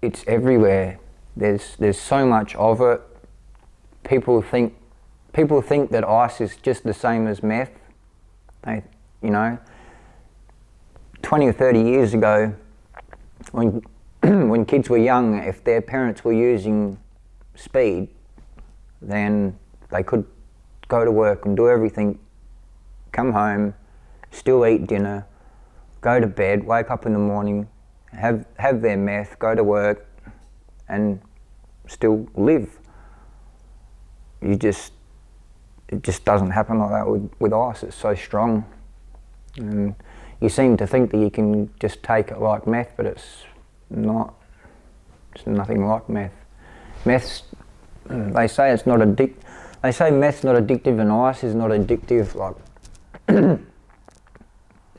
it's everywhere. There's so much of it. People think that ice is just the same as meth. They, you know, 20 or 30 years ago, when when kids were young, if their parents were using speed, then they could go to work and do everything, come home, still eat dinner, go to bed, wake up in the morning, have their meth, go to work, and still live. It just doesn't happen like that with ice. It's so strong, and you seem to think that you can just take it like meth, but it's not. It's nothing like meth. Meth's, they say it's not They say meth's not addictive and ice is not addictive,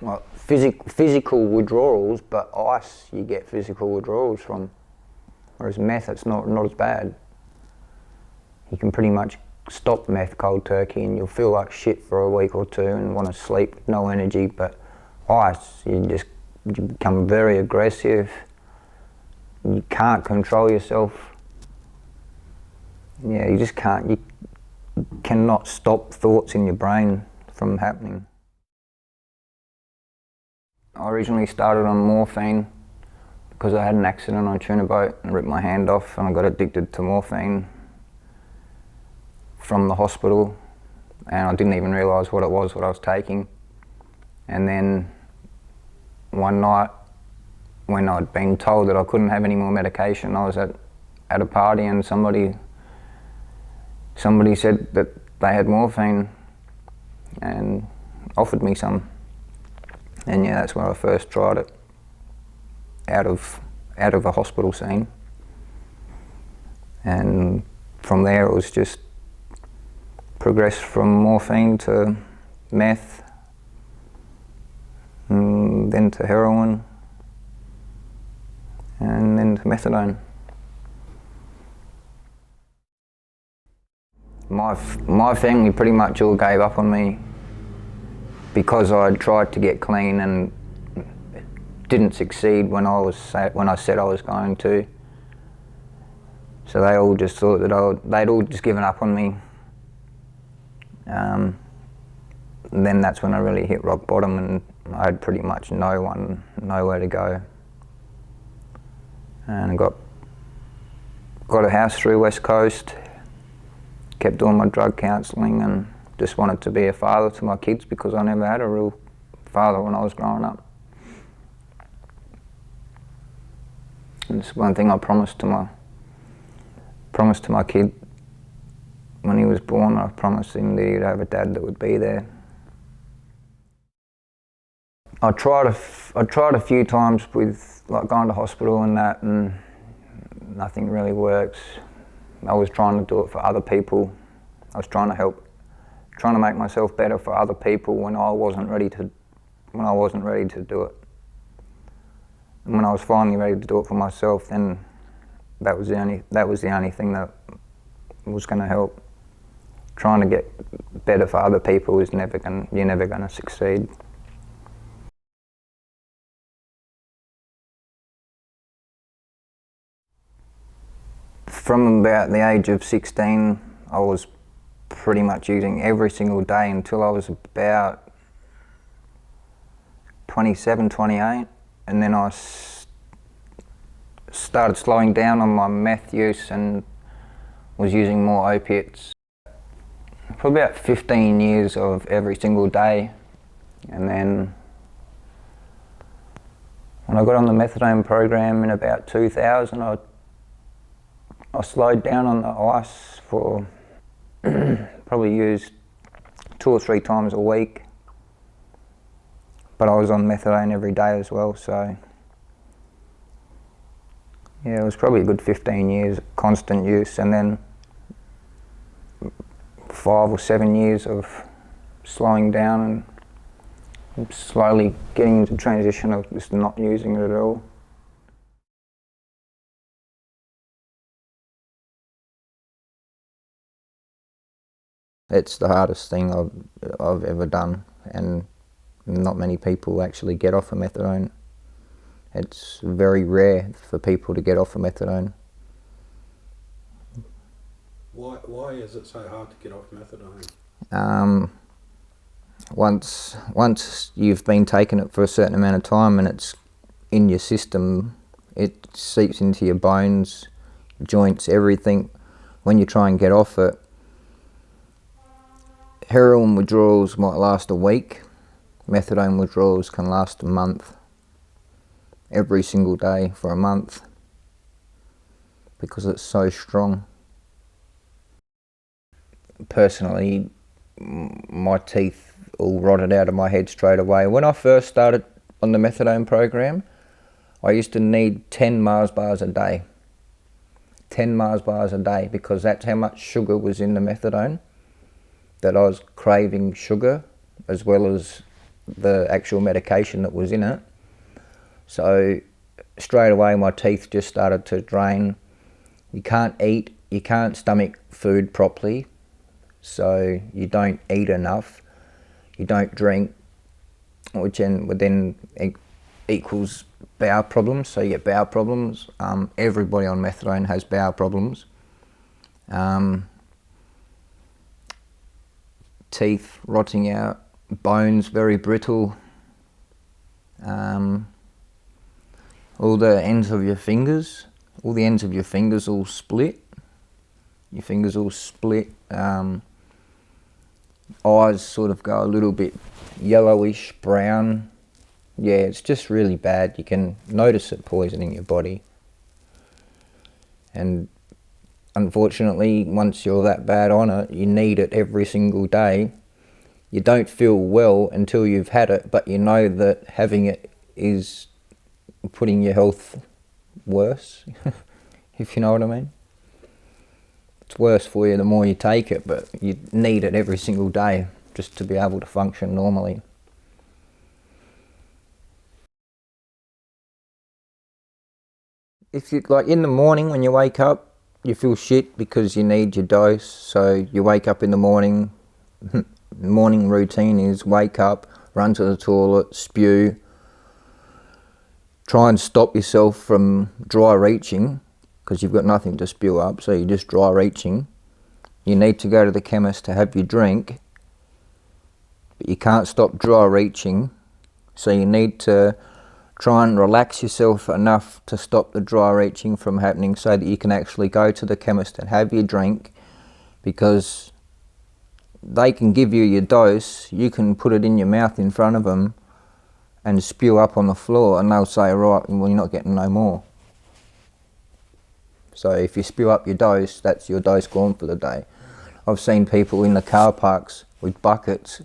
like physical withdrawals, but ice you get physical withdrawals from, whereas meth it's not as bad. You can pretty much stop meth cold turkey and you'll feel like shit for a week or two and want to sleep, no energy, but ice, you become very aggressive, you can't control yourself. Yeah, you just can't, you cannot stop thoughts in your brain from happening. I originally started on morphine because I had an accident on a tuna boat and ripped my hand off, and I got addicted to morphine from the hospital, and I didn't even realise what I was taking. And then one night, when I'd been told that I couldn't have any more medication, I was at a party and somebody said that they had morphine and offered me some. And yeah, that's when I first tried it, out of a hospital scene. And from there it was just progressed from morphine to meth, and then to heroin, and then to methadone. My family pretty much all gave up on me because I tried to get clean and didn't succeed when I said I was going to. So they all just thought that they'd all just given up on me. And then that's when I really hit rock bottom, and I had pretty much nowhere to go. And I got a house through West Coast, kept doing my drug counselling, and just wanted to be a father to my kids because I never had a real father when I was growing up. And it's one thing I promised to my kid when he was born. I promised him that he'd have a dad that would be there. I tried a few times with like going to hospital and that, and nothing really works. I was trying to do it for other people. I was trying to make myself better for other people when I wasn't ready to do it. And when I was finally ready to do it for myself, then that was the only thing that was going to help. Trying to get better for other people you're never going to succeed. From about the age of 16, I was pretty much using every single day until I was about 27, 28, and then I started slowing down on my meth use and was using more opiates. For about 15 years of every single day, and then when I got on the methadone program in about 2000, I slowed down on the ice for probably used 2 or 3 times a week, but I was on methadone every day as well, so yeah, it was probably a good 15 years of constant use, and then 5 or 7 years of slowing down and slowly getting into transition of just not using it at all. It's the hardest thing I've ever done, and not many people actually get off of methadone. It's very rare for people to get off of methadone. Why is it so hard to get off methadone? Once you've been taking it for a certain amount of time and it's in your system, it seeps into your bones, joints, everything. When you try and get off it, heroin withdrawals might last a week. Methadone withdrawals can last a month. Every single day for a month, because it's so strong. Personally, my teeth all rotted out of my head straight away. When I first started on the methadone program, I used to need 10 Mars bars a day. 10 Mars bars a day, because that's how much sugar was in the methadone, that I was craving sugar as well as the actual medication that was in it. So straight away my teeth just started to drain. You can't eat, you can't stomach food properly, so you don't eat enough, you don't drink, which then equals bowel problems, so you get bowel problems. Everybody on methadone has bowel problems. Teeth rotting out, bones very brittle, all the ends of your fingers, all split. Your fingers all split. Eyes sort of go a little bit yellowish, brown. Yeah, it's just really bad. You can notice it poisoning your body. And unfortunately, once you're that bad on it, you need it every single day. You don't feel well until you've had it, but you know that having it is putting your health worse, if you know what I mean. It's worse for you the more you take it, but you need it every single day just to be able to function normally. If you, like in the morning when you wake up, you feel shit because you need your dose. So you wake up in the morning, morning routine is wake up, run to the toilet, spew, try and stop yourself from dry reaching, because you've got nothing to spew up, so you're just dry reaching. You need to go to the chemist to have your drink, but you can't stop dry reaching, so you need to try and relax yourself enough to stop the dry reaching from happening, so that you can actually go to the chemist and have your drink, because they can give you your dose, you can put it in your mouth in front of them and spew up on the floor, and they'll say, right, well, you're not getting no more. So if you spew up your dose, that's your dose gone for the day. I've seen people in the car parks with buckets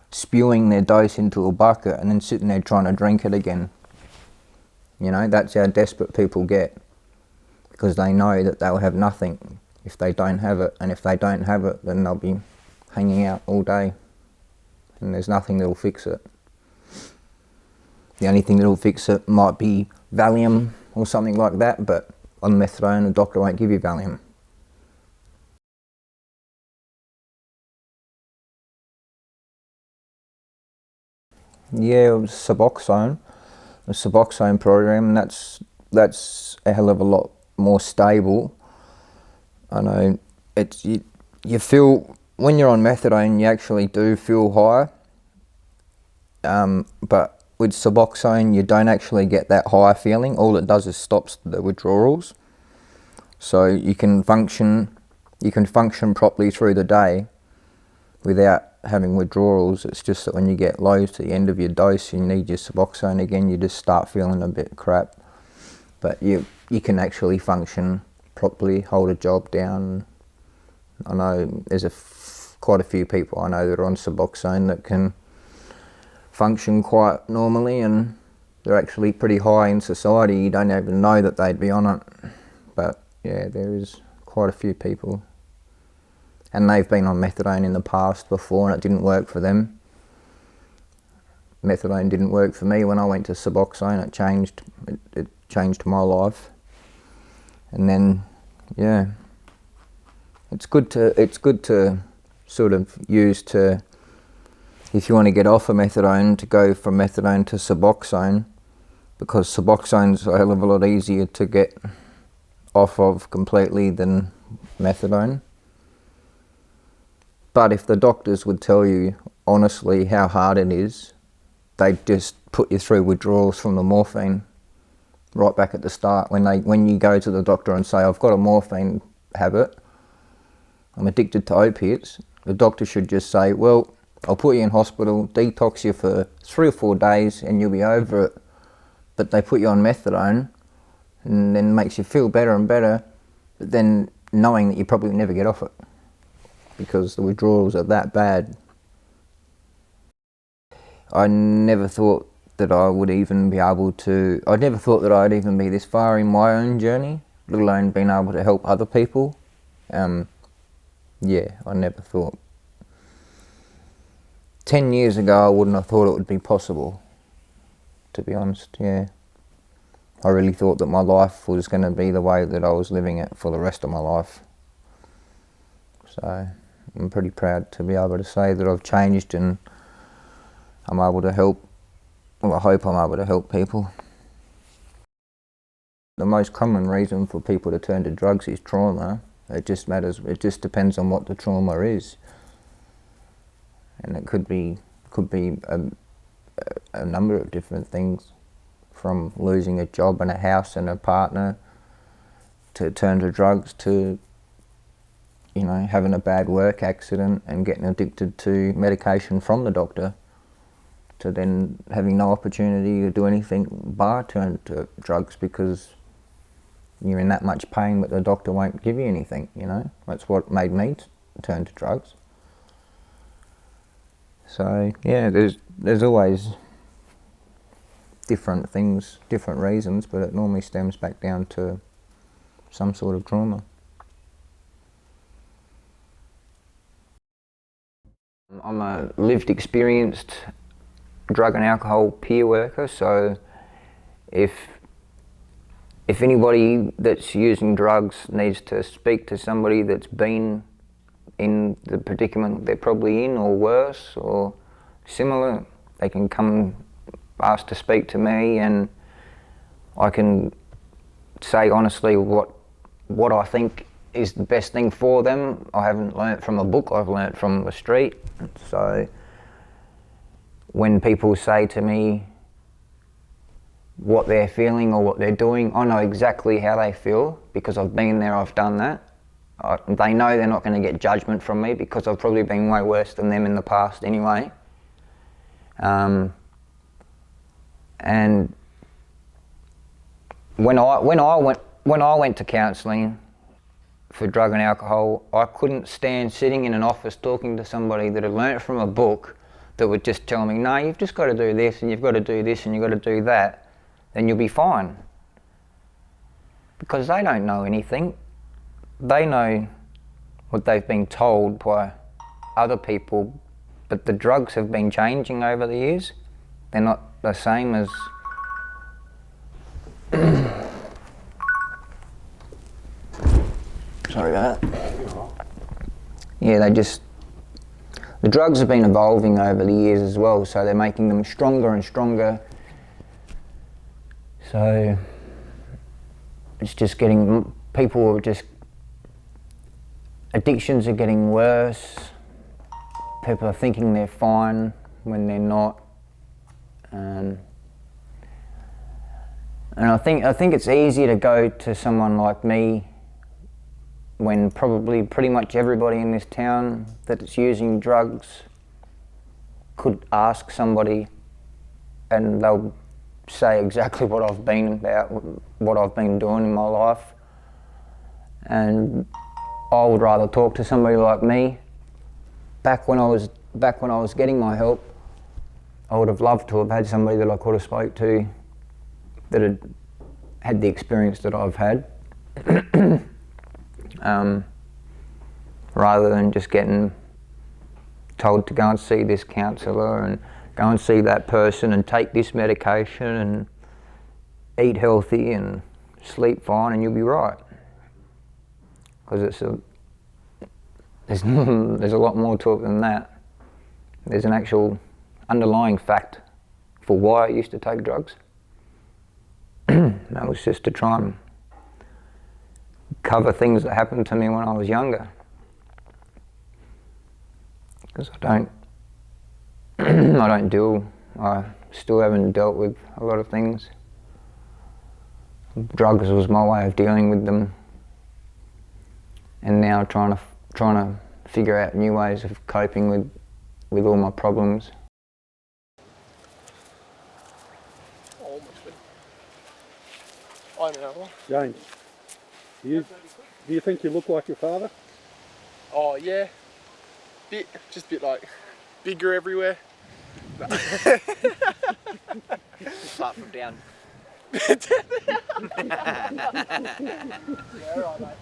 spewing their dose into a bucket and then sitting there trying to drink it again. You know, that's how desperate people get, because they know that they'll have nothing if they don't have it, and if they don't have it, then they'll be hanging out all day and there's nothing that'll fix it. The only thing that'll fix it might be Valium or something like that, but on methadone, a doctor won't give you Valium. Yeah, it was Suboxone, the Suboxone program, and that's a hell of a lot more stable. I know it's you feel, when you're on methadone, you actually do feel high, but with Suboxone, you don't actually get that high feeling. All it does is stops the withdrawals, so you can function properly through the day without having withdrawals. It's just that when you get low to the end of your dose, you need your Suboxone again, you just start feeling a bit crap. But you can actually function properly, hold a job down. I know there's quite a few people I know that are on Suboxone that can function quite normally, and they're actually pretty high in society. You don't even know that they'd be on it. But yeah, there is quite a few people. And they've been on methadone in the past before and it didn't work for them. Methadone didn't work for me. When I went to Suboxone, it changed my life. And then, yeah, it's good to sort of use to, if you want to get off of methadone, to go from methadone to Suboxone, because suboxone's a hell of a lot easier to get off of completely than methadone. But if the doctors would tell you honestly how hard it is, they'd just put you through withdrawals from the morphine right back at the start. When you go to the doctor and say, I've got a morphine habit, I'm addicted to opiates, the doctor should just say, well, I'll put you in hospital, detox you for 3 or 4 days and you'll be over it. But they put you on methadone and then makes you feel better and better, but then knowing that you probably never get off it because the withdrawals are that bad. I never thought that I would even be able to, I never thought that I'd even be this far in my own journey, let alone being able to help other people. Yeah, I never thought. 10 years ago I wouldn't have thought it would be possible, to be honest, yeah. I really thought that my life was going to be the way that I was living it for the rest of my life. So I'm pretty proud to be able to say that I've changed and I'm able to help, well, I hope I'm able to help people. The most common reason for people to turn to drugs is trauma. It just it depends on what the trauma is. And it could be a number of different things, from losing a job and a house and a partner, to turn to drugs, to, you know, having a bad work accident and getting addicted to medication from the doctor, to then having no opportunity to do anything bar turn to drugs because you're in that much pain but the doctor won't give you anything, you know. That's what made me turn to drugs. So yeah, there's always different things, different reasons, but it normally stems back down to some sort of trauma. I'm a lived experienced drug and alcohol peer worker, so if anybody that's using drugs needs to speak to somebody that's been in the predicament they're probably in, or worse, or similar, they can come ask to speak to me and I can say honestly what I think is the best thing for them. I haven't learnt from a book, I've learnt from the street. So when people say to me what they're feeling or what they're doing, I know exactly how they feel because I've been there, I've done that. They know they're not going to get judgment from me because I've probably been way worse than them in the past anyway. And when I went to counselling for drug and alcohol, I couldn't stand sitting in an office talking to somebody that had learnt from a book that would just tell me, no, you've just got to do this and you've got to do this and you've got to do that, then you'll be fine. Because they don't know anything. They know what they've been told by other people, but the drugs have been changing over the years. They're not the same as sorry about that. Yeah, the drugs have been evolving over the years as well, so they're making them stronger and stronger. So it's just getting, people are just, addictions are getting worse. People are thinking they're fine when they're not. And I think it's easier to go to someone like me when probably pretty much everybody in this town that's using drugs could ask somebody and they'll say exactly what I've been about, what I've been doing in my life. And I would rather talk to somebody like me. Back when I was getting my help, I would have loved to have had somebody that I could have spoke to that had the experience that I've had. Rather than just getting told to go and see this counsellor and go and see that person and take this medication and eat healthy and sleep fine and you'll be right. Because there's a lot more to it than that. There's an actual underlying fact for why I used to take drugs. That was just to try and cover things that happened to me when I was younger. Because I still haven't dealt with a lot of things. Drugs was my way of dealing with them, and now trying to figure out new ways of coping with all my problems. James, do you think you look like your father? Oh yeah, just a bit like bigger everywhere. Apart from down. Yeah, right, mate.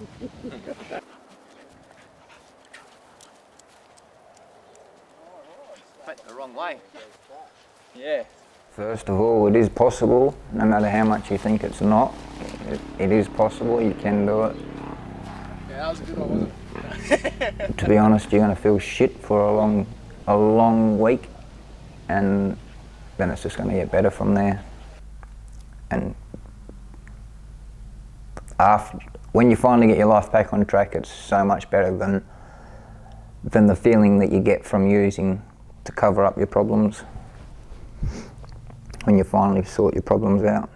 Went the wrong way. Yeah. First of all, it is possible, no matter how much you think it's not. It is possible, you can do it. Yeah, that was a good one, wasn't it? To be honest, you're going to feel shit for a long week, and then it's just going to get better from there. And when you finally get your life back on track, it's so much better than the feeling that you get from using to cover up your problems when you finally sort your problems out.